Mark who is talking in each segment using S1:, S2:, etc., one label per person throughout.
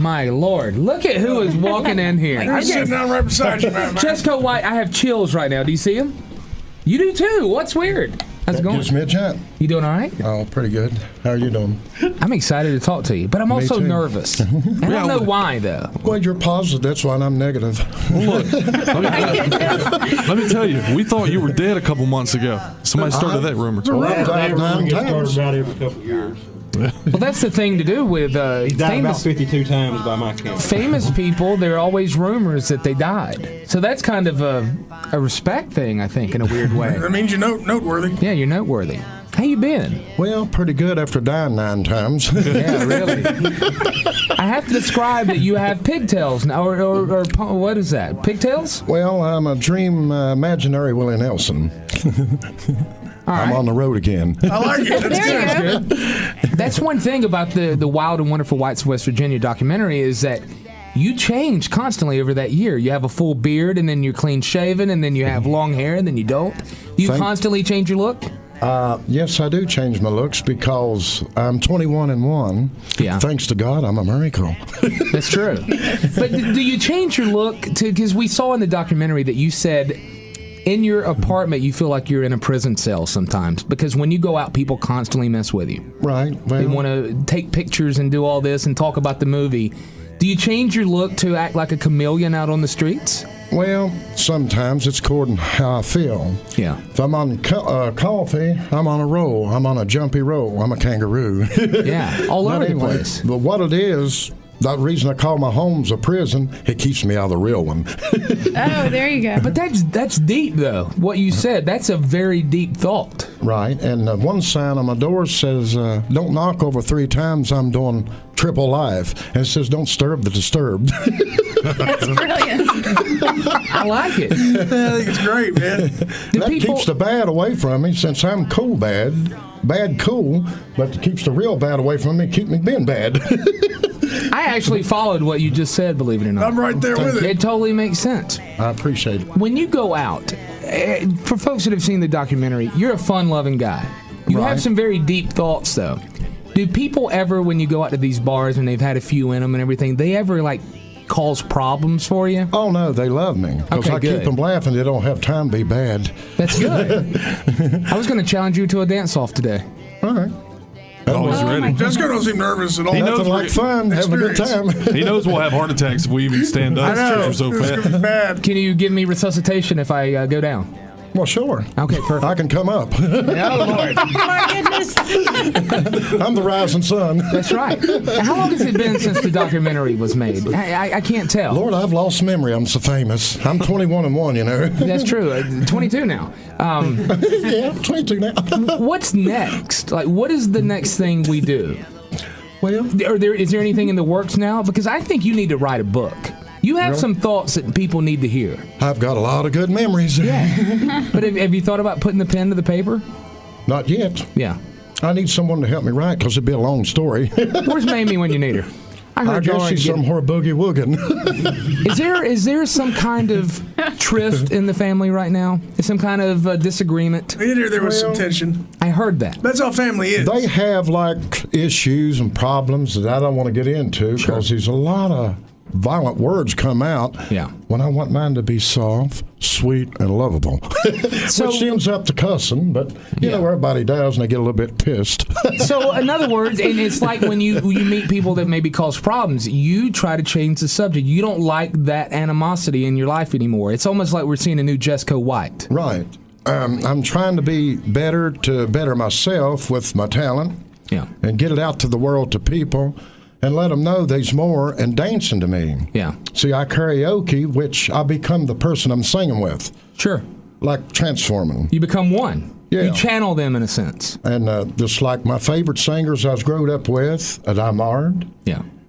S1: My Lord, look at who is walking in here.
S2: I'm sitting down right beside you, man.
S1: Jesco White, I have chills right now. Do you see him? You do too. What's weird? How's it going?
S3: Gives me a chance.
S1: You doing all right?
S3: Oh, pretty good. How are you doing?
S1: I'm excited to talk to you, but I'm also nervous. And I don't know why, though.
S3: Well, you're positive. That's why I'm negative.
S4: Look, let me tell you, we thought you were dead a couple months ago. Somebody started that rumor.
S3: I've died 9 times.
S5: About every couple of years.
S1: Well, that's the thing to do with
S5: He died
S1: famous,
S5: about 52 times by my count.
S1: famous people. There are always rumors that they died. So that's kind of a respect thing, I think, in a weird way.
S2: That means you're noteworthy.
S1: Yeah, you're noteworthy. How you been?
S3: Well, pretty good after dying 9 times.
S1: Yeah, really. I have to describe that you have pigtails now, or what is that? Pigtails?
S3: Well, I'm a dream imaginary Willie Nelson. I'm on the road again.
S2: I like it. That's good.
S1: That's one thing about the Wild and Wonderful Whites of West Virginia documentary is that you change constantly over that year. You have a full beard, and then you're clean shaven, and then you have long hair, and then you don't. Do you constantly change your look?
S3: Yes, I do change my looks because I'm 21 and 1.
S1: Yeah.
S3: Thanks to God, I'm a miracle.
S1: That's true. But do you change your look because we saw in the documentary that you said in your apartment you feel like you're in a prison cell sometimes because when you go out, people constantly mess with you.
S3: Right. Well,
S1: they want to take pictures and do all this and talk about the movie. Do you change your look to act like a chameleon out on the streets?
S3: Well, sometimes it's according to how I feel.
S1: Yeah.
S3: If I'm on coffee, I'm on a roll. I'm on a jumpy roll. I'm a kangaroo.
S1: Yeah, all over the place.
S3: But what it is, the reason I call my homes a prison, it keeps me out of the real one.
S6: Oh, there you go.
S1: But that's deep, though. What you said, that's a very deep thought.
S3: Right, and one sign on my door says, don't knock over 3 times, I'm doing triple life. And it says, don't disturb the disturbed.
S6: That's brilliant.
S1: I like it.
S2: I think it's great, man.
S3: That keeps the bad away from me since I'm cool bad cool, but it keeps the real bad away from me, keep me being bad.
S1: I actually followed what you just said, believe it or not.
S2: I'm right there with it.
S1: It totally makes sense.
S3: I appreciate it.
S1: When you go out, for folks that have seen the documentary, you're a fun-loving guy. You have some very deep thoughts, though. Do people ever, when you go out to these bars and they've had a few in them and everything, they ever, cause problems for you?
S3: Oh, no, they love me. Because I keep them laughing. They don't have time to be bad.
S1: That's good. I was going to challenge you to a dance-off today.
S3: All right.
S4: Always ready.
S2: Jesco don't seem nervous at all.
S4: He knows
S3: Nothing like fun, having a good time.
S4: He knows we'll have heart attacks if we even stand up.
S2: I know.
S4: We're so
S2: It's
S4: fat.
S2: gonna be bad.
S1: Can you give me resuscitation if I go down?
S3: Well, sure.
S1: Okay, perfect.
S3: I can come up.
S1: Oh, Lord.
S6: My goodness.
S3: I'm the rising sun.
S1: That's right. How long has it been since the documentary was made? I can't tell.
S3: Lord, I've lost memory. I'm so famous. I'm 21 and 1, you know.
S1: That's true. 22 now.
S3: Yeah, 22 now.
S1: What's next? What is the next thing we do?
S3: Well,
S1: Is there anything in the works now? Because I think you need to write a book. You have some thoughts that people need to hear.
S3: I've got a lot of good memories.
S1: Yeah. But have you thought about putting the pen to the paper?
S3: Not yet.
S1: Yeah.
S3: I need someone to help me write because it'd be a long story.
S1: Where's Mamie when you need her?
S3: I guess she's somewhere boogie wooging.
S1: Is there some kind of tryst in the family right now? Is some kind of disagreement?
S2: There was some tension.
S1: I heard that.
S2: That's how family is.
S3: They have issues and problems that I don't want to get into because there's a lot of violent words come out when I want mine to be soft, sweet, and lovable. Which ends up to cussing, but you know everybody does, and they get a little bit pissed.
S1: So, in other words, and it's like when you meet people that maybe cause problems, you try to change the subject. You don't like that animosity in your life anymore. It's almost like we're seeing a new Jesco White.
S3: Right. I'm trying to be better to better myself with my talent and get it out to the world, to people, and let them know there's more and dancing to me.
S1: Yeah.
S3: See, I karaoke, which I become the person I'm singing with.
S1: Sure.
S3: Like transforming.
S1: You become one.
S3: Yeah.
S1: You channel them in a sense.
S3: And just like my favorite singers I was growing up with, that I marred,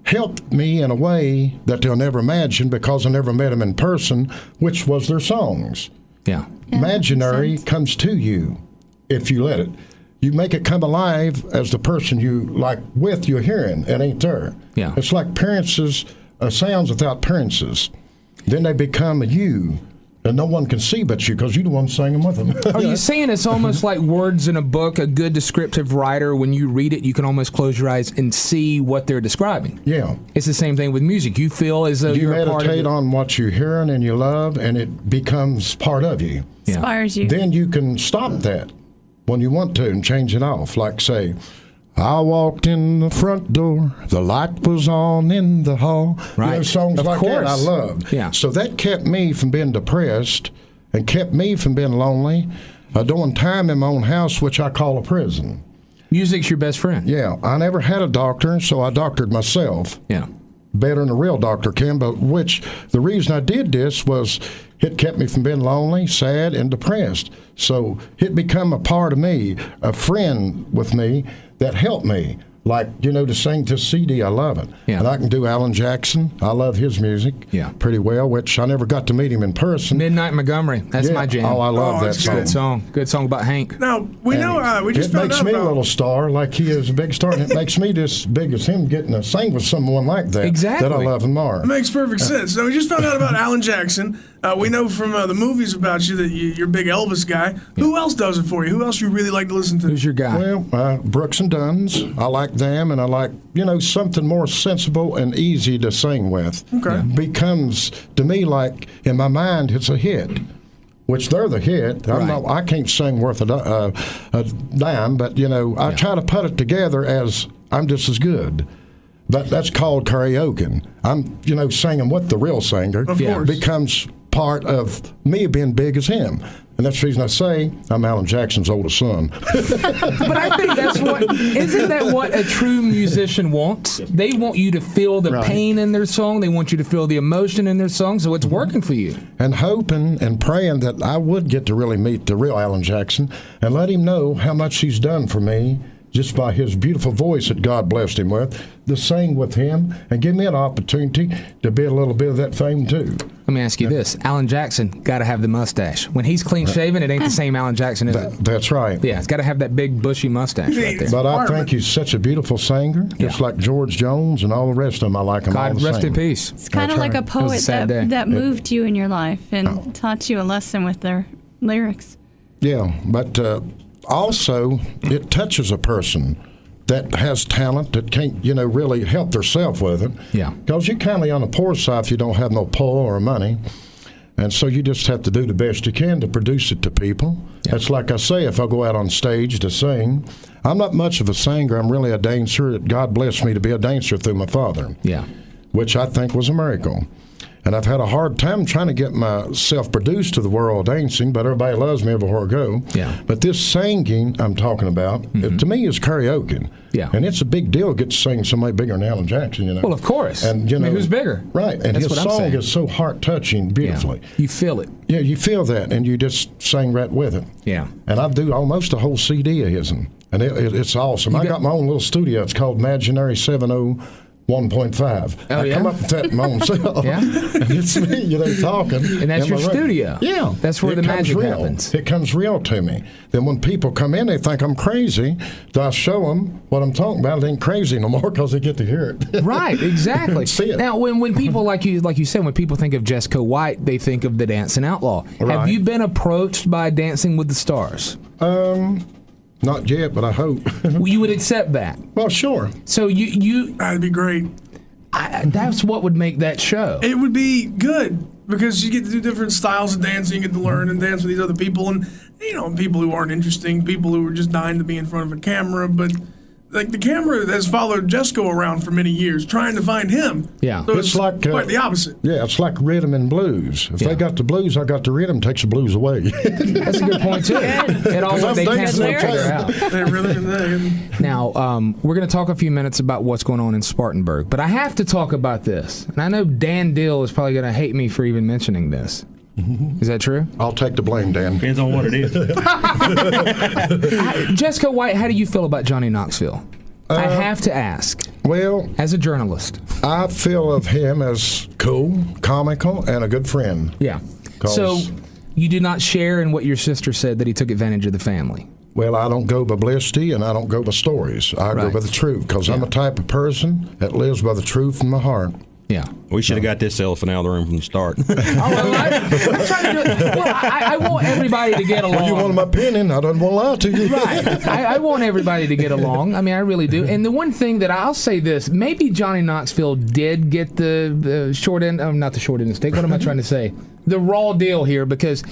S3: helped me in a way that they'll never imagine because I never met them in person, which was their songs.
S1: Yeah.
S3: Imaginary comes to you if you let it. You make it come alive as the person you you're hearing. It ain't there.
S1: Yeah.
S3: It's like appearances, sounds without appearances. Then they become a you And no one can see but you because you're the one singing with them.
S1: Are you saying it's almost like words in a book? A good descriptive writer, when you read it, you can almost close your eyes and see what they're describing.
S3: Yeah.
S1: It's the same thing with music. You feel as though you're a part of it.
S3: You meditate on what you're hearing and you love, and it becomes part of you.
S1: Yeah.
S6: Inspires you.
S3: Then you can stop that when you want to and change it off. Like, say, I walked in the front door, the light was on in the hall.
S1: Right.
S3: You know, songs
S1: Of
S3: like
S1: course.
S3: that I loved.
S1: Yeah.
S3: So that kept me from being depressed and kept me from being lonely, doing time in my own house, which I call a prison.
S1: Music's your best friend.
S3: Yeah. I never had a doctor, so I doctored myself.
S1: Yeah.
S3: Better than a real doctor can, but the reason I did this was it kept me from being lonely, sad, and depressed. So it became a part of me, a friend with me that helped me. Like, you know, to sing to CD, I love it.
S1: Yeah.
S3: And I can do Alan Jackson. I love his music pretty well, which I never got to meet him in person.
S1: Midnight Montgomery. That's my jam.
S3: Oh, I love that
S2: that's
S3: song.
S1: Good song. Good song about Hank.
S2: Now, we know, we just
S3: It
S2: found
S3: makes
S2: out
S3: me a
S2: about...
S3: little star, like he is a big star, and it makes me this big as him getting to sing with someone like that.
S1: Exactly.
S3: That I love and admire.
S2: It makes perfect sense. So we just found out about Alan Jackson. We know from the movies about you that you're a big Elvis guy. Who else does it for you? Who else you really like to listen to?
S1: Who's your guy?
S3: Well, Brooks and Dunn's. I like them, and I like, you know, something more sensible and easy to sing with.
S2: Okay.
S3: Becomes, to me, like, in my mind, it's a hit. Which they're the hit. I can't sing worth a dime, but, you know, I try to put it together as I'm just as good. That's called karaoke. I'm, you know, singing with the real singer.
S2: Of course.
S3: Becomes part of me being big as him. And that's the reason I say I'm Alan Jackson's oldest son.
S1: But I think isn't that what a true musician wants? They want you to feel the pain in their song. They want you to feel the emotion in their song, so it's working for you.
S3: And hoping and praying that I would get to really meet the real Alan Jackson and let him know how much he's done for me just by his beautiful voice that God blessed him with, to sing with him and give me an opportunity to be a little bit of that fame too.
S1: Let me ask you this. Alan Jackson got to have the mustache. When he's clean shaven, it ain't the same Alan Jackson, is it?
S3: That's right.
S1: Yeah, it's got to have that big bushy mustache right there.
S3: But I think he's such a beautiful singer, just like George Jones and all the rest of them. I like them all the
S1: God
S3: same.
S1: rest in peace.
S6: It's kind of like a poet that moved you in your life and taught you a lesson with their lyrics.
S3: Yeah, but also it touches a person that has talent that can't, you know, really help themselves with it.
S1: Yeah.
S3: Because you're kind of on the poor side if you don't have no pull or money. And so you just have to do the best you can to produce it to people. Yeah. It's like I say, if I go out on stage to sing, I'm not much of a singer. I'm really a dancer. God blessed me to be a dancer through my father.
S1: Yeah.
S3: Which I think was a miracle. And I've had a hard time trying to get myself produced to the world dancing, but everybody loves me everywhere I go.
S1: Yeah.
S3: But this singing I'm talking about, it, to me, is karaoke.
S1: Yeah.
S3: And it's a big deal to get to sing somebody bigger than Alan Jackson, you know.
S1: Well, of course.
S3: And, you know,
S1: who's bigger?
S3: Right. And
S1: That's
S3: his
S1: what I'm
S3: song
S1: saying.
S3: is so heart-touching beautifully.
S1: Yeah. You feel it.
S3: Yeah, you feel that, and you just sing right with it.
S1: Yeah.
S3: And I do almost a whole CD of his, and it's awesome. I got my own little studio. It's called Imaginary 701.5. I come up with that my own self.
S1: Yeah.
S3: It's me, you know, talking.
S1: And that's your studio.
S3: Yeah.
S1: That's where the magic happens.
S3: It comes real to me. Then when people come in, they think I'm crazy. So I show them what I'm talking about. It ain't crazy no more because they get to hear it.
S1: Right, exactly.
S3: See it.
S1: Now, when people, like you said, when people think of Jesco White, they think of the Dancing Outlaw.
S3: Right.
S1: Have you been approached by Dancing with the Stars?
S3: Not yet, but I hope.
S1: Well, you would accept that.
S3: Well, sure.
S1: So you
S2: That'd be great.
S1: that's what would make that show.
S2: It would be good because you get to do different styles of dancing, you get to learn and dance with these other people, and you know, people who aren't interesting, people who are just dying to be in front of a camera. But like the camera has followed Jesco around for many years, trying to find him.
S1: Yeah.
S2: So
S3: It's like,
S2: quite the opposite.
S3: Yeah, it's like rhythm and blues. If they got the blues, I got the rhythm. Takes the blues away.
S1: That's a good point too. It all they cancel each other out.
S2: They really.
S1: Now, we're going to talk a few minutes about what's going on in Spartanburg, but I have to talk about this. And I know Dan Dill is probably going to hate me for even mentioning this. Is that true?
S3: I'll take the blame, Dan.
S5: Depends on what it is.
S1: Jesco White, how do you feel about Johnny Knoxville? I have to ask.
S3: Well,
S1: as a journalist,
S3: I feel of him as cool, comical, and a good friend.
S1: Yeah. So you do not share in what your sister said, that he took advantage of the family?
S3: Well, I don't go by publicity and I don't go by stories. I go by the truth because I'm a type of person that lives by the truth in my heart.
S1: Yeah.
S5: We should have got this elephant out of the room from the start.
S1: I'm trying to do it. Well, I want everybody to get along.
S3: Well, you wanted my opinion. I don't want to lie to you.
S1: Right. I want everybody to get along. I mean, I really do. And the one thing that I'll say this, maybe Johnny Knoxville did get the short end, not the short end of the stick. What am I trying to say? The raw deal here, because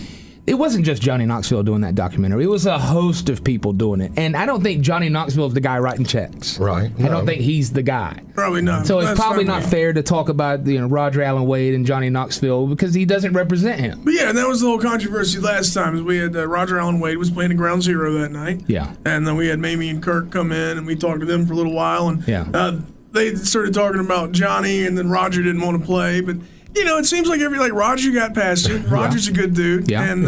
S1: it wasn't just Johnny Knoxville doing that documentary. It was a host of people doing it. And I don't think Johnny Knoxville is the guy writing checks.
S3: Right.
S1: I don't think he's the guy.
S2: Probably not.
S1: So it's probably not fair to talk about Roger Allen Wade and Johnny Knoxville because he doesn't represent him.
S2: But yeah, and that was the whole controversy last time. Is we had Roger Allen Wade was playing at Ground Zero that night.
S1: Yeah.
S2: And then we had Mamie and Kirk come in, and we talked to them for a little while. And they started talking about Johnny, and then Roger didn't want to play, but. It seems like Roger got past it. Roger's a good dude, and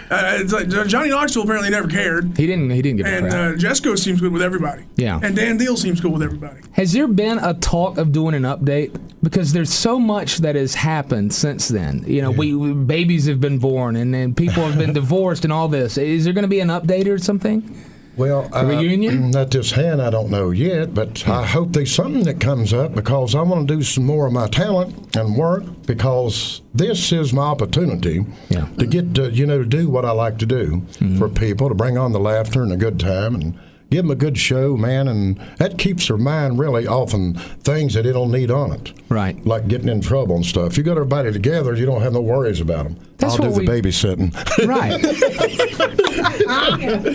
S2: it's like Johnny Knoxville apparently never cared.
S1: He didn't give a crap.
S2: And Jesco seems good with everybody.
S1: Yeah,
S2: and Dan Deal seems good with everybody.
S1: Has there been a talk of doing an update? Because there's so much that has happened since then. We babies have been born, and then people have been divorced, and all this. Is there going to be an update or something?
S3: Well,
S1: a reunion?
S3: At this hand, I don't know yet, but I hope there's something that comes up because I want to do some more of my talent and work because this is my opportunity to get to, to do what I like to do for people, to bring on the laughter and a good time and give them a good show, man, and that keeps their mind really off on things that it don't need on it.
S1: Right.
S3: Like getting in trouble and stuff. You got everybody together, you don't have no worries about them. I'll do the babysitting.
S1: Right.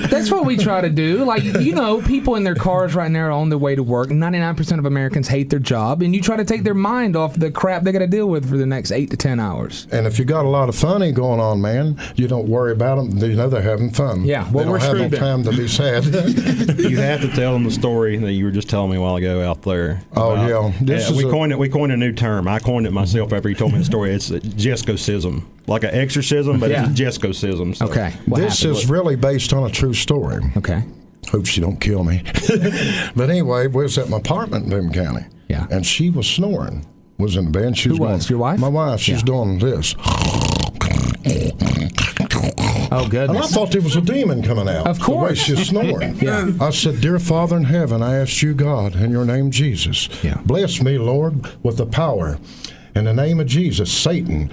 S1: That's what we try to do. Like, people in their cars right now are on their way to work. 99% of Americans hate their job, and you try to take their mind off the crap they got to deal with for the next 8 to 10 hours.
S3: And if you got a lot of funny going on, man, you don't worry about them. They're having fun.
S1: Yeah,
S3: well, they don't have no time to be sad.
S5: You have to tell them the story that you were just telling me a while ago out there.
S3: Oh, yeah.
S5: We coined a new term. I coined it myself after you told me the story. It's Jesco-sism. Like an exorcism, but it's Jesco-sism. So.
S1: Okay.
S3: This is really based on a true story.
S1: Okay.
S3: Hope she don't kill me. But anyway, we was at my apartment in Boone County.
S1: Yeah.
S3: And she was snoring. Was in the bed. She was
S1: Who was? Your wife?
S3: My wife. She's doing this.
S1: Oh, goodness.
S3: And I thought there was a demon coming out.
S1: Of course.
S3: The way she's snoring. I said, Dear Father in heaven, I ask you, God, in your name, Jesus, bless me, Lord, with the power. In the name of Jesus, Satan,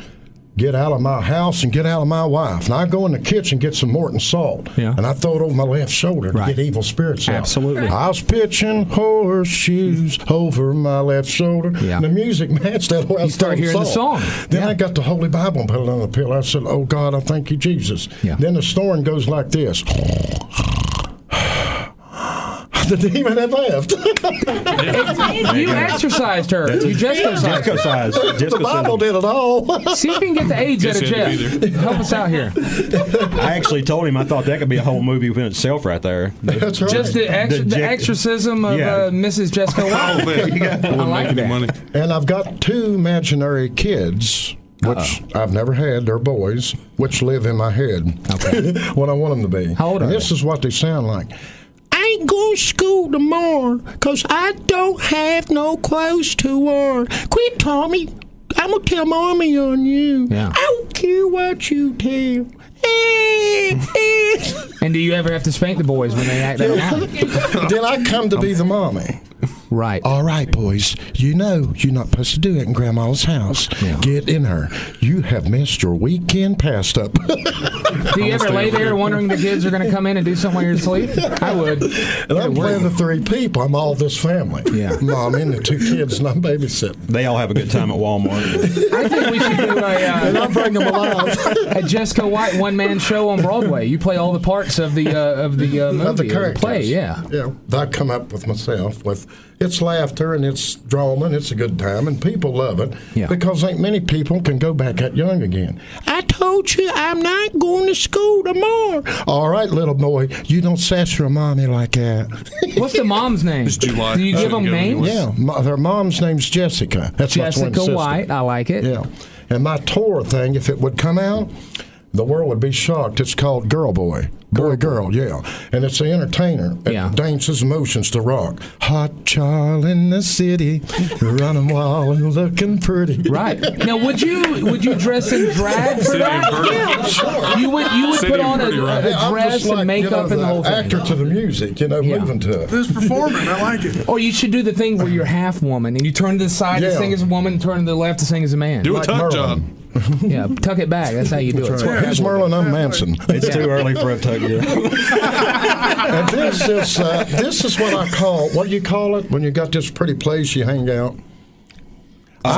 S3: get out of my house and get out of my wife. And I go in the kitchen, get some Morton salt, and I throw it over my left shoulder to get evil spirits out.
S1: Absolutely.
S3: I was pitching horseshoes over my left shoulder.
S1: Yeah.
S3: And the music matched that whole.
S1: You start hearing the song.
S3: Then I got the Holy Bible and put it on the pillow. I said, oh, God, I thank you, Jesus.
S1: Yeah.
S3: Then the snoring goes like this. The demon had left.
S1: You exercised her. You just exercised her.
S3: The Bible did it all.
S1: See if you can get the AIDS out of Jeff. Help us out here.
S5: I actually told him I thought that could be a whole movie within itself right there.
S3: That's right.
S1: Just the exorcism of Mrs. Jesco White.
S4: There you go.
S1: I like that.
S4: Money.
S3: And I've got 2 imaginary kids, which I've never had. They're boys, which live in my head.
S1: Okay.
S3: What I want them to be.
S1: How old are
S3: and
S1: they?
S3: This is what they sound like. I ain't going to school tomorrow because I don't have no clothes to wear. Quit, Tommy. I'm going to tell Mommy on you.
S1: Yeah.
S3: I don't care what you tell.
S1: And do you ever have to spank the boys when they act out?
S3: Then I come to be the mommy.
S1: Right.
S3: All right, boys. You know you're not supposed to do it in Grandma's house. Yeah. Get in her. You have missed your weekend past up.
S1: Do you ever lay there wondering the kids are going to come in and do something while you're asleep? I would.
S3: And I'm playing the 3 people. I'm all this family.
S1: Yeah.
S3: Mommy and the 2 kids, and I'm babysitting.
S5: They all have a good time at Walmart.
S1: I think we should do
S3: and I bring them alive.
S1: a Jesco White one-man show on Broadway. You play all the parts of the movie,
S3: of the characters.
S1: Play. Yeah.
S3: I come up with myself with. It's laughter and it's drama and it's a good time and people love it because ain't many people can go back that young again. I told you I'm not going to school tomorrow. All right, little boy, you don't sass your mommy like that.
S1: What's the mom's name?
S4: It's July.
S1: Do you give them names?
S3: Yeah, their mom's name's Jessica. That's
S1: Jessica White. I like it.
S3: Yeah, and my tour thing, if it would come out, the world would be shocked. It's called Girl Boy. Girl, yeah. And it's an entertainer. It dances motions to rock. Hot child in the city, running wild and looking pretty.
S1: Right. Now, would you dress in drag for that?
S3: Yeah, sure.
S1: You would put on a dress and makeup and the whole thing.
S3: Actor to the music, moving to it.
S2: This performing, I like it.
S1: Or you should do the thing where you're half woman and you turn to the side to sing as a woman, and turn to the left to sing as a man.
S4: Do a tuck job.
S1: Yeah, tuck it back. That's how you do it.
S3: Who's Merlin? I'm Manson.
S5: It's too early for a tuck job.
S3: And this is what I call, what do you call it when you got this pretty place you hang out?
S5: A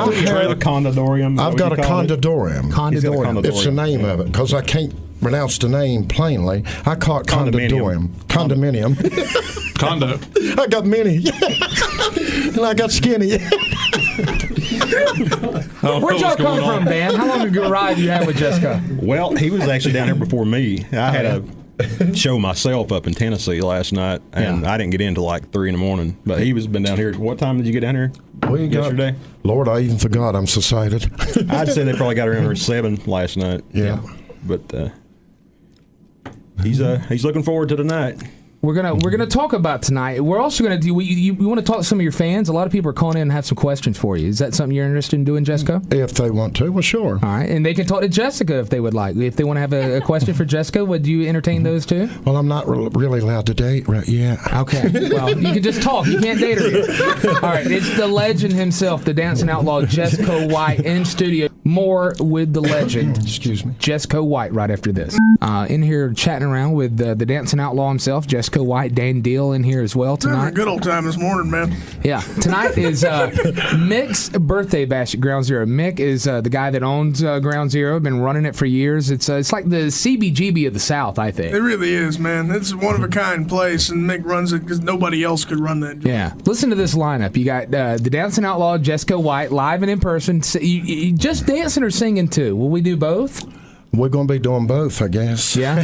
S5: condidorium.
S3: I've got a condidorium.
S1: Condidorium.
S3: It's the name of it because I can't pronounce the name plainly. I call it condidorium. Condominium.
S4: Condo.
S3: I got many. And I got skinny.
S1: Where'd y'all come from, Dan? How long ago ride you had with Jesco?
S5: Well, he was actually down here before me. I had a show myself up in Tennessee last night, and I didn't get in till like 3 in the morning. But he was been down here. What time did you get down here? Yesterday?
S3: Lord, I even forgot. I'm so excited.
S5: I'd say they probably got around 7 last night.
S3: Yeah.
S5: But he's looking forward to tonight.
S1: We're gonna talk about tonight. We're also gonna do. You want to talk to some of your fans? A lot of people are calling in and have some questions for you. Is that something you're interested in doing, Jesco?
S3: If they want to, well, sure.
S1: All right, and they can talk to Jessica if they would like. If they want to have a question for Jessica, would you entertain those too?
S3: Well, I'm not really allowed to date right yet.
S1: Okay. Well, you can just talk. You can't date her yet. All right. It's the legend himself, the dancing outlaw, Jesco White, in studio. More with the legend.
S3: Excuse me.
S1: Jesco White right after this. In here chatting around with the dancing outlaw himself, Jesco White. Dan Deal in here as well tonight.
S2: Having a good old time this morning, man.
S1: Yeah. Tonight is Mick's birthday bash at Ground Zero. Mick is the guy that owns Ground Zero. Been running it for years. It's like the CBGB of the South, I think.
S2: It really is, man. It's a one-of-a-kind place, and Mick runs it because nobody else could run that job.
S1: Yeah. Listen to this lineup. You got the dancing outlaw, Jesco White, live and in person. You just dancing or singing too? Will we do both?
S3: We're going to be doing both, I guess.
S1: Yeah.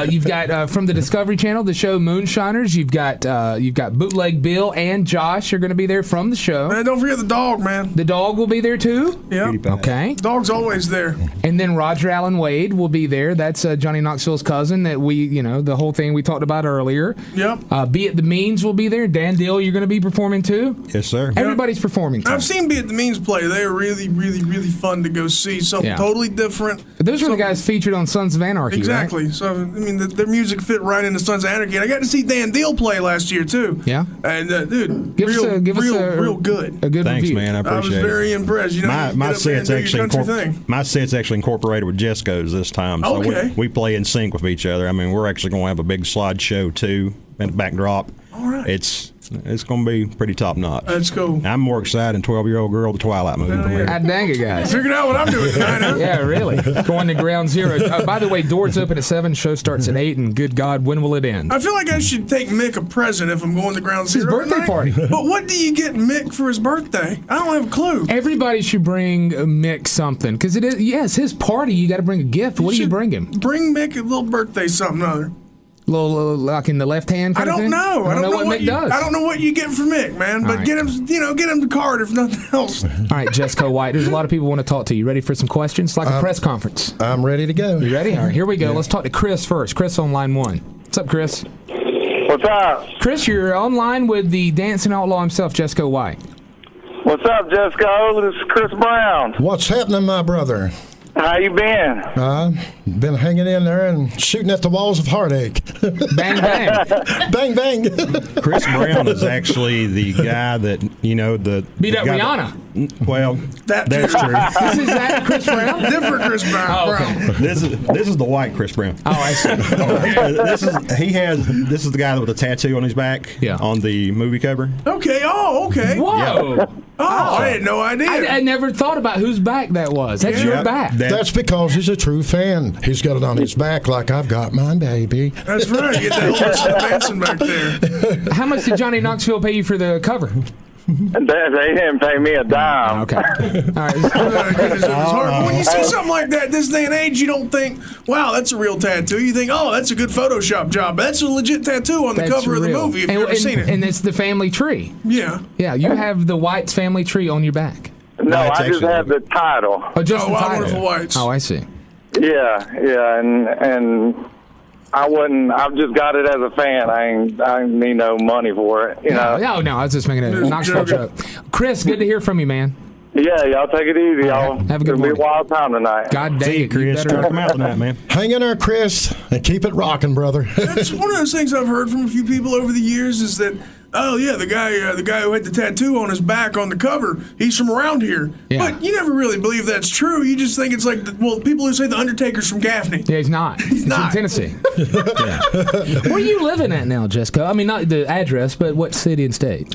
S1: You've got from the Discovery Channel the show Moonshiners. You've got Bootleg Bill and Josh are going to be there from the show.
S2: Man, don't forget the dog, man.
S1: The dog will be there too.
S2: Yeah.
S1: Okay.
S2: Dog's always there.
S1: And then Roger Allen Wade will be there. That's Johnny Knoxville's cousin. That the whole thing we talked about earlier.
S2: Yep.
S1: Be It the Means will be there. Dan Dill, you're going to be performing too.
S5: Yes, sir.
S1: Everybody's performing too.
S2: I've seen Be It the Means play. They are really, really, really fun to go see. Something totally different.
S1: Those were the guys featured on Sons of Anarchy.
S2: Exactly.
S1: Right?
S2: So, I mean, their music fit right into Sons of Anarchy. And I got to see Dan Deal play last year, too.
S1: Yeah.
S2: And, dude,
S1: give us a
S2: real good.
S1: A good
S5: Thanks,
S1: review.
S5: man. I appreciate it.
S2: I was very impressed.
S5: My set's actually incorporated with Jesco's this time. So we play in sync with each other. I mean, we're actually going to have a big slideshow, too, and a backdrop.
S2: All right.
S5: It's going to be pretty top notch.
S2: That's cool.
S5: I'm more excited than 12-year-old girl, the Twilight movie.
S1: Dang it, guys.
S2: Figured out what I'm doing tonight, huh?
S1: Yeah, really. Going to Ground Zero. By the way, doors open at 7, show starts at 8, and good God, when will it end?
S2: I feel like I should take Mick a present if I'm going to Ground Zero.
S1: It's his birthday party.
S2: But what do you get Mick for his birthday? I don't have a clue.
S1: Everybody should bring Mick something, because it's his party. You got to bring a gift. What do you bring him?
S2: Bring Mick a little birthday something or other.
S1: Little like in the left hand kind of thing?
S2: I don't know what Mick
S1: does.
S2: I don't know what you get for Mick, man. But get him the card if nothing else.
S1: All right, Jesco White. There's a lot of people want to talk to you. Ready for some questions? It's like a press conference.
S3: I'm ready to go.
S1: You ready? All right, here we go. Let's talk to Chris first. Chris on line 1. What's up, Chris?
S7: What's up?
S1: Chris, you're online with the dancing outlaw himself, Jesco White.
S7: What's up, Jesco? This is Chris Brown.
S3: What's happening, my brother?
S7: How you been?
S3: Been hanging in there and shooting at the walls of heartache.
S1: Bang, bang.
S3: Bang, bang.
S5: Chris Brown is actually the guy that,
S1: beat up Rihanna.
S5: That's true.
S1: This is that Chris Brown?
S2: Different Chris Brown.
S1: Oh, okay.
S5: This is the white Chris Brown.
S1: Oh, I see.
S5: This is the guy with the tattoo on his back on the movie cover.
S2: Okay. Oh, okay.
S1: Whoa.
S5: Yep.
S2: I had no idea.
S1: I never thought about whose back that was. That's your back.
S3: That's because he's a true fan. He's got it on his back like I've got mine, baby.
S2: That's right. Get that whole dancing back there.
S1: How much did Johnny Knoxville pay you for the cover?
S7: They didn't pay me a dime.
S1: Okay. All right.
S2: When you see something like that this day and age, you don't think, wow, that's a real tattoo. You think, oh, that's a good Photoshop job. That's a legit tattoo on the cover of the movie if you've ever seen it.
S1: And it's the family tree.
S2: Yeah.
S1: Yeah, you have the White's family tree on your back.
S7: No, I just have the title.
S1: Oh, just the
S2: Wild
S1: title.
S2: Wonderful Whites.
S1: Oh, I see.
S7: Yeah, and I wouldn't. I've just got it as a fan. I need no money for it. You know.
S1: No, I was just making a Knoxville joke. Chris, good to hear from you, man.
S7: Yeah, y'all take it easy, y'all.
S1: Have a good morning.
S7: It'll be a wild time tonight.
S1: God dang it,
S5: Chris. Come out tonight, man.
S3: Hang in there, Chris, and keep it rocking, brother.
S2: That's one of those things I've heard from a few people over the years is that, oh yeah, the guy who had the tattoo on his back on the cover, he's from around here.
S1: Yeah.
S2: But you never really believe that's true. You just think it's like, people who say the Undertaker's from Gaffney.
S1: Yeah, he's not. He's
S2: not.
S1: in Tennessee. Where are you living at now, Jesco? I mean, not the address, but what city and state?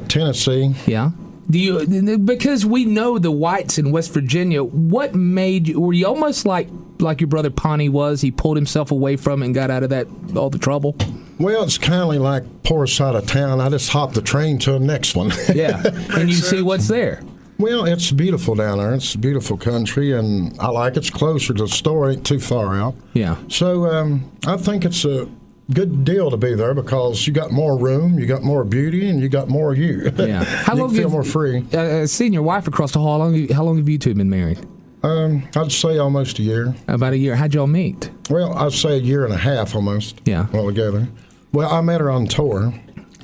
S3: Tennessee.
S1: Yeah. Because we know the whites in West Virginia, what made you, were you almost like your brother Pawnee was? He pulled himself away from it and got out of all the trouble?
S3: Well, it's kind of like poor side of town. I just hopped the train to the next one.
S1: Yeah, and you see what's there.
S3: Well, it's beautiful down there. It's a beautiful country, and I like it. It's closer to the store, ain't too far out.
S1: Yeah.
S3: So I think it's a good deal to be there because you got more room, you got more beauty, and you got more of you.
S1: Yeah. How long
S3: feel more free.
S1: Seeing your wife across the hall, how long have you two been married?
S3: I'd say almost a year.
S1: About a year. How'd y'all meet?
S3: Well, I'd say a year and a half almost.
S1: Yeah.
S3: Altogether. Well, I met her on tour.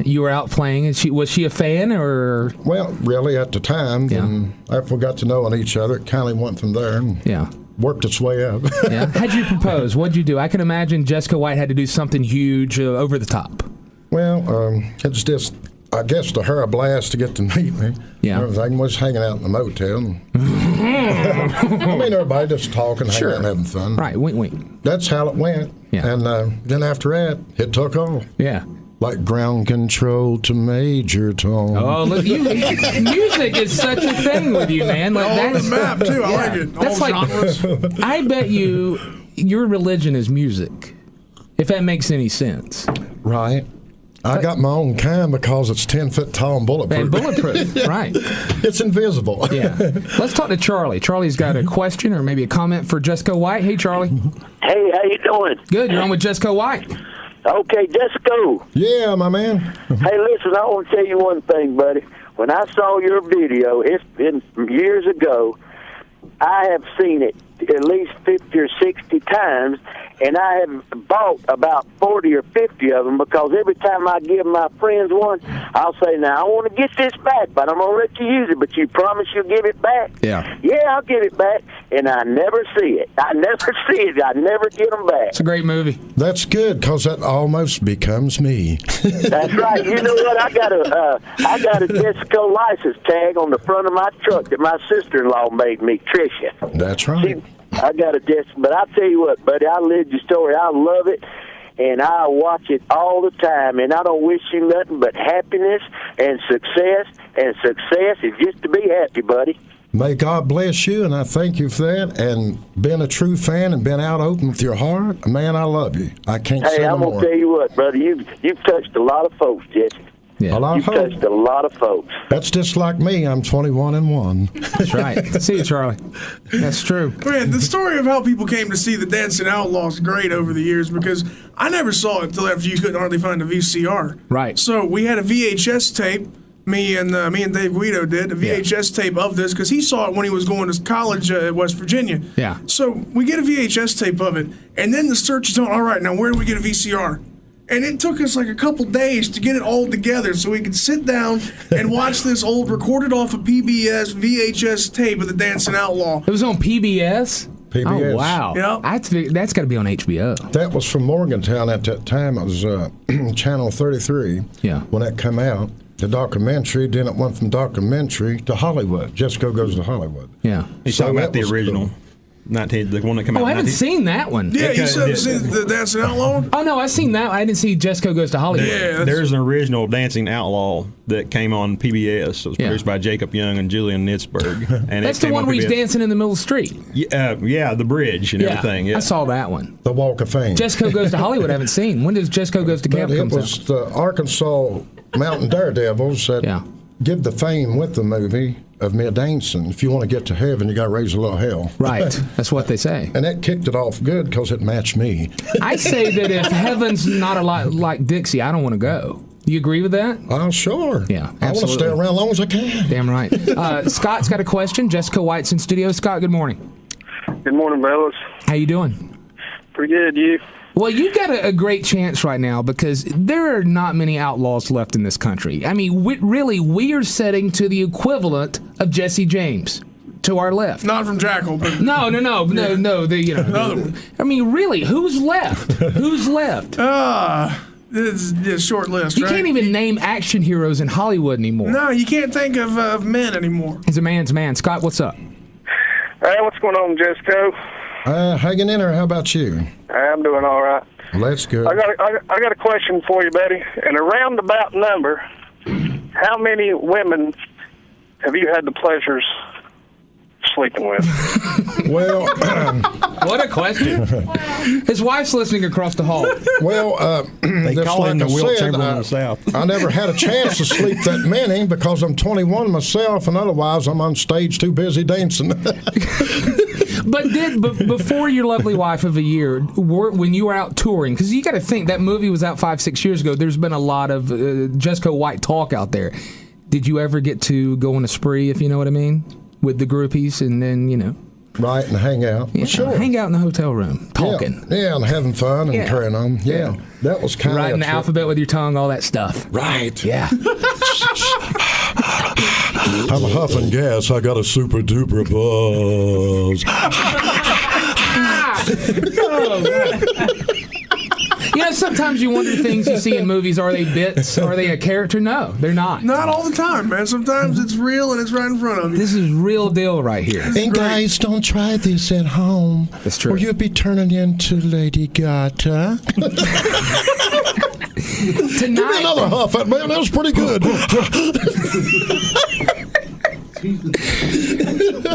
S1: You were out playing, and was she a fan, or?
S3: Well, really, at the time.
S1: Yeah.
S3: And after we got to know each other, it kind of went from there. And
S1: yeah.
S3: Worked its way up.
S1: Yeah. How'd you propose? What'd you do? I can imagine Jesco White had to do something huge, over the top.
S3: Well, it's just, I guess, to her a blast to get to meet me.
S1: Yeah.
S3: Everything was hanging out in the motel. I mean, everybody just talking, hanging out and having fun.
S1: Right, wink, wink.
S3: That's how it went.
S1: Yeah.
S3: And then after that, it took off.
S1: Yeah.
S3: Like ground control to major tone.
S1: Oh, look, music is such a thing with you, man. Like,
S2: all on the map, too. I like it.
S1: That's
S2: all
S1: like,
S2: genres.
S1: I bet your religion is music, if that makes any sense.
S3: Right. I got my own kind because it's 10 foot tall and bulletproof.
S1: And bulletproof, right.
S3: It's invisible.
S1: Yeah. Let's talk to Charlie. Charlie's got a question or maybe a comment for Jesco White. Hey, Charlie.
S8: Hey, how you doing?
S1: Good. You're on with Jesco White.
S8: Okay, Jesco.
S3: Yeah, my man.
S8: Hey, listen, I want to tell you one thing, buddy. When I saw your video, it's been years ago, I have seen it at least 50 or 60 times, and I have bought about 40 or 50 of them because every time I give my friends one, I'll say, now, I want to get this back, but I'm going to let you use it, but you promise you'll give it back?
S1: Yeah.
S8: Yeah, I'll give it back, and I never see it. I never see it. I never get them back.
S1: It's a great movie.
S3: That's good because that almost becomes me.
S8: That's right. You know what? I got a Jesco license tag on the front of my truck that my sister-in-law made me, Tricia.
S3: That's right.
S8: I got a Jesco, but I tell you what, buddy, I lived your story. I love it, and I watch it all the time, and I don't wish you nothing but happiness and success is just to be happy, buddy.
S3: May God bless you, and I thank you for that. And being a true fan and being out open with your heart, man, I love you. I can't say no more.
S8: Hey, I'm going to tell you what, brother. You've touched a lot of folks, Jesse.
S1: Yeah.
S8: You've touched a lot of folks.
S3: That's just like me. I'm 21 and 1.
S1: That's right. See you, Charlie. That's true.
S2: Man, the story of how people came to see the Dancing Outlaw is great over the years because I never saw it until after you couldn't hardly find a VCR.
S1: Right.
S2: So we had a VHS tape. Me and Dave Guido did a VHS tape of this because he saw it when he was going to college at West Virginia.
S1: Yeah.
S2: So we get a VHS tape of it, and then the search is on. All right, now where do we get a VCR? And it took us like a couple days to get it all together so we could sit down and watch this old recorded off of PBS VHS tape of the Dancing Outlaw.
S1: It was on PBS?
S3: PBS.
S1: Oh, wow.
S2: Yep.
S1: That's got to be on HBO.
S3: That was from Morgantown at that time. It was Channel 33 when that came out. The documentary, then it went from documentary to Hollywood. Jesco Goes to Hollywood.
S1: Yeah.
S5: He's talking about the original. Cool. The one that came out.
S1: I haven't seen that one.
S2: Yeah, you haven't seen the Dancing Outlaw?
S1: Oh, no, I've seen that. I didn't see Jesco Goes to Hollywood.
S2: Yeah,
S5: there's an original Dancing Outlaw that came on PBS. It was produced by Jacob Young and Julian Nitzberg. And
S1: that's the one where he's dancing in the middle of the street.
S5: Yeah, the bridge and everything. Yeah,
S1: I saw that one.
S3: The Walk of Fame.
S1: Jesco Goes to Hollywood I haven't seen. When does Jesco Goes to Camp come out?
S3: It was the Arkansas Mountain Daredevils that give the fame with the movie of me dancing. If you want to get to heaven, you got to raise a little hell.
S1: Right. That's what they say.
S3: And that kicked it off good because it matched me.
S1: I say that if heaven's not a lot like Dixie, I don't want to go. You agree with that?
S3: Oh, sure.
S1: Yeah, absolutely.
S3: I want to stay around as long as I can.
S1: Damn right. Scott's got a question. Jesco White's in studio. Scott, good morning.
S9: Good morning, fellas.
S1: How you doing?
S9: Pretty good, you?
S1: Well, you've got a great chance right now because there are not many outlaws left in this country. I mean, we are setting to the equivalent of Jesse James to our left.
S2: Not from Jackal, but
S1: no. Another one. I mean, really, who's left? Who's left?
S2: It's a short list.
S1: You can't even name action heroes in Hollywood anymore.
S2: No, you can't think of men anymore.
S1: He's a man's man. Scott, what's up?
S9: Hey, what's going on, Jesco?
S3: Hanging in there. How about you?
S9: I'm doing all right.
S3: Well, that's good.
S9: I got a question for you, buddy. In a roundabout number, how many women have you had the pleasures sleeping with?
S3: Well,
S1: what a question. His wife's listening across the hall.
S3: Well,
S5: they call him the Wilt Chamberlain of the South.
S3: I never had a chance to sleep that many because I'm 21 myself, and otherwise I'm on stage too busy dancing.
S1: But before your lovely wife of a year, when you were out touring, because you got to think that movie was out 5-6 years ago, there's been a lot of Jesco White talk out there. Did you ever get to go on a spree, if you know what I mean, with the groupies and then,
S3: Right, and hang out.
S1: Yeah,
S3: sure.
S1: Hang out in the hotel room, talking.
S3: Yeah, and having fun and carrying on. Yeah, that was kind of
S1: writing the alphabet with your tongue, all that stuff.
S3: Right.
S1: Yeah.
S3: I'm huffing gas. I got a super duper buzz.
S1: Sometimes you wonder things you see in movies. Are they bits? Are they a character? No, they're not.
S2: Not all the time, man. Sometimes it's real and it's right in front of you.
S1: This is real deal right here.
S3: And guys, don't try this at home.
S1: That's true.
S3: Or you'll be turning into Lady Gaga.
S1: Tonight,
S3: give me another huff. Man, that was pretty good.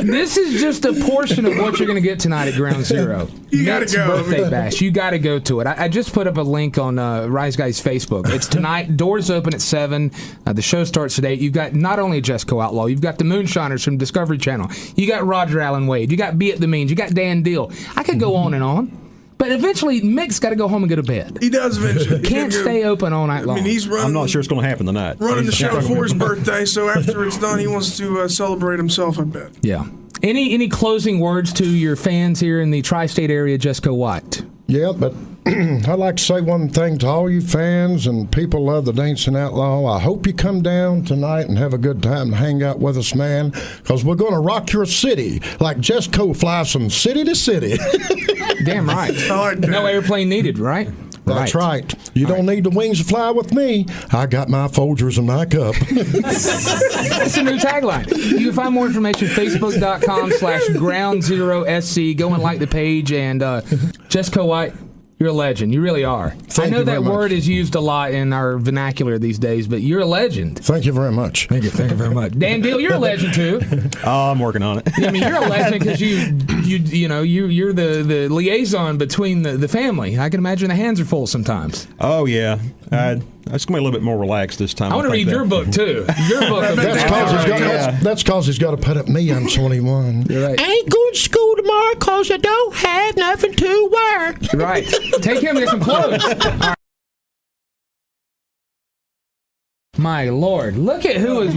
S1: This is just a portion of what you're going to get tonight at Ground Zero.
S2: You got to go.
S1: Birthday bash. You got to go to it. I just put up a link on Rise Guys Facebook. It's tonight. Doors open at 7. The show starts at 8. You've got not only Jesco Outlaw, you've got the Moonshiners from Discovery Channel. You got Roger Allen Wade. You got Be It the Means. You got Dan Deal. I could go on and on. But eventually, Mick's got to go home and go to bed.
S2: He does eventually.
S1: Can't stay open all night long.
S2: I mean, he's running.
S5: I'm not sure it's going to happen tonight.
S2: Running the show for his birthday, so after it's done, he wants to celebrate himself, I bet.
S1: Yeah. Any closing words to your fans here in the tri-state area, Jesco White?
S3: Yeah, but I'd like to say one thing to all you fans and people love the Dancing Outlaw. I hope you come down tonight and have a good time and hang out with us, man, because we're going to rock your city like Jesco flies from city to city.
S1: Damn right. No airplane needed, right?
S3: That's right. You don't need the wings to fly with me. I got my Folgers in my cup.
S1: That's a new tagline. You can find more information at facebook.com/groundzerosc. Go and like the page. And Jesco White, you're a legend. You really are. I know that word is used a lot in our vernacular these days, but you're a legend.
S3: Thank you very much.
S1: Thank you very much. Dan Deal, you're a legend too.
S5: Oh, I'm working on it.
S1: I mean, you're a legend because you're the liaison between the family. I can imagine the hands are full sometimes.
S5: Oh yeah, it's gonna be a little bit more relaxed this time.
S1: I want to read your book too. Your book.
S3: That's because he's got to put up me. I'm 21.
S1: You're right.
S3: I ain't going to school tomorrow because I don't have nothing to wear.
S1: Right. Take him to some clothes. Right. My Lord, look at who is